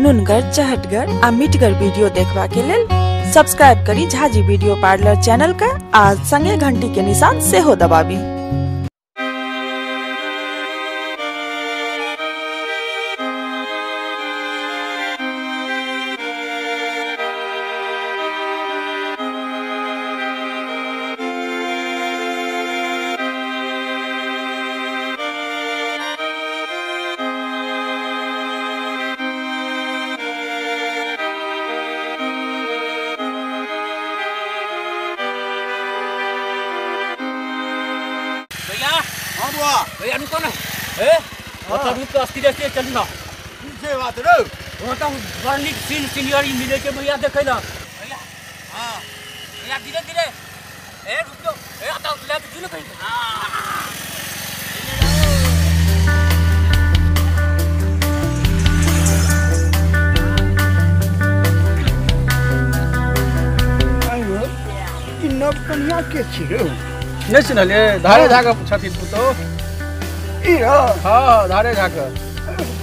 नुनगर, चहटगर आ मीठगर वीडियो देखबा के लेल सब्सक्राइब करी झाजी वीडियो पार्लर चैनल का आ संगे घंटी के निशान से हो दबाबी। भैया रुको ना तभी तो अस्थिर चल ना से बात रो वो तो वर्णिक सीनियरी मिले के भैया देखे ना भैया हां भैया धीरे धीरे रुक जाओ आता ले तो जुने कहीं आइयो कि नब कन्या के छिरो नेशनल धारे झाका छथिन पुतो हाँ धारे झाका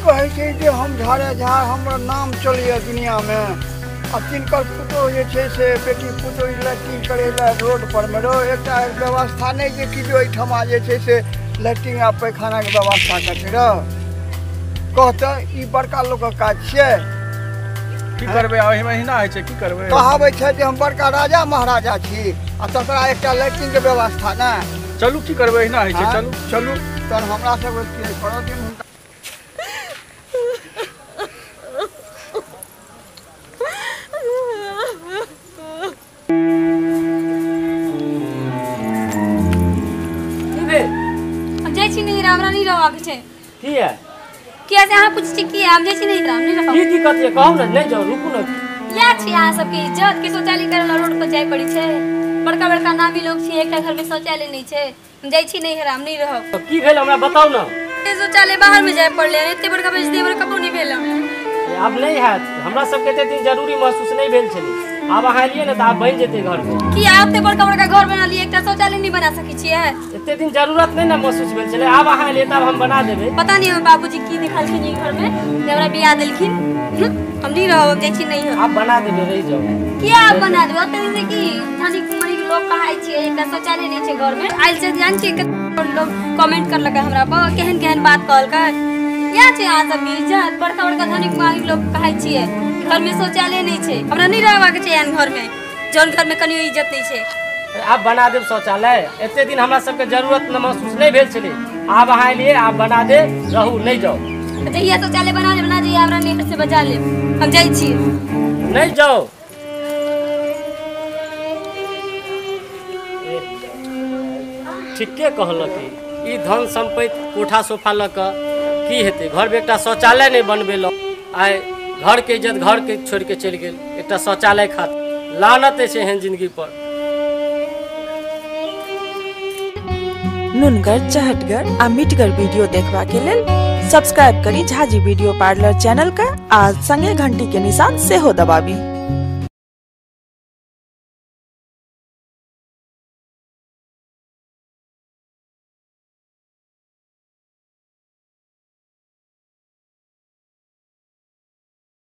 कहे छै जे हम धारे झा हमर नाम चलिए दुनिया में आ तिनकर पुतो जे छै से बेटी पुतो लैट्रिन करे ला रोड पर में रो एकटा व्यवस्था नहीं जे कि जो ठमा जे छै से लैट्रिन आ पैखाना के व्यवस्था करते रो कहते ई बड़का लोग के काज छै की करबे एहि महीना है छै की करबे कहावे छै जे हम बड़का राजा महाराजा छी आ तकरा एकटा लैट्रिन के व्यवस्था ना चलू की करबे एहिना है छै चलू चलू तन हमरा सब के करो दिन हमरा नहीं रहा के छै की है किया से अहाँ पूछ छी की हम जे छी नहीं राम नहीं रहा की दिक्कत है कहू ना नहीं जाओ रुकू ना या छी अहाँ सब के इज्जत के शौचालय करे ला रोड पर जाय पड़ी छै बड़का बड़का नामी लोग छी एकटा घर में शौचालय नहीं छै हम जाय छी नहीं राम नहीं रह तो की भेल हमरा बताओ ना शौचालय बाहर में जाय पड़ले एते बड़का बेच दे बड़का कबो नहीं भेल अब नहीं है हमरा सब के दिन जरूरी महसूस नहीं भेल छले अब अहाँ लिए ना तो आप बन जेते घर में की आपते बड़का बड़का घर बना लिए एकटा शौचालय नहीं बना सकी छियै इतने दिन जरूरत नहीं ना महसूस भेल छले अब अहाँ लिए तब हम बना देबे पता नहीं हम बाबूजी की दिखलखिन ई घर में जे हमरा बियाह देलखिन हम नहीं रहब जाइ छी नहीं आप बना देबे रह जाओ किया आप बना देबे ओते दिन से की थानी कुमारी के लोग कहाई छियै एकटा शौचालय नहीं छै घर में आइल से जान छियै के लोग कमेंट करलक हमरा पर केहन केहन बात कहलकै या छै अहाँ सब के इज्जत बड़का बड़का थानी कुमारी लोग कहाई छियै घर में शौचालय नहीं छै हमरा नहीं रहबा के छै घर में जौन घर में कनियो इज्जत नहीं छै आप बना देब शौचालय इतने दिन हमरा सबके जरूरत न महसूस नहीं भेल छले आप अहाँ लिए आप बना दे रहू नहीं जाओ जहिया शौचालय बना जइया हमरा नहीं से बजा ले हम जाई छी नहीं जाओ ठीके कहलक ई धन संपत्ति कोठा सोफा ल क की हेतै घर में एकटा शौचालय नहीं बनबेल आइ घर के इज्जत घर के छोड़ के चल गेल एकटा शौचालय खातिर लानत है एहन जिंदगी पर। नुनगर, चहटगर आ मीठगर वीडियो देखबा के लेल सब्सक्राइब करी झाजी वीडियो पार्लर चैनल का आ संगे घंटी के निशान से हो दबाबी।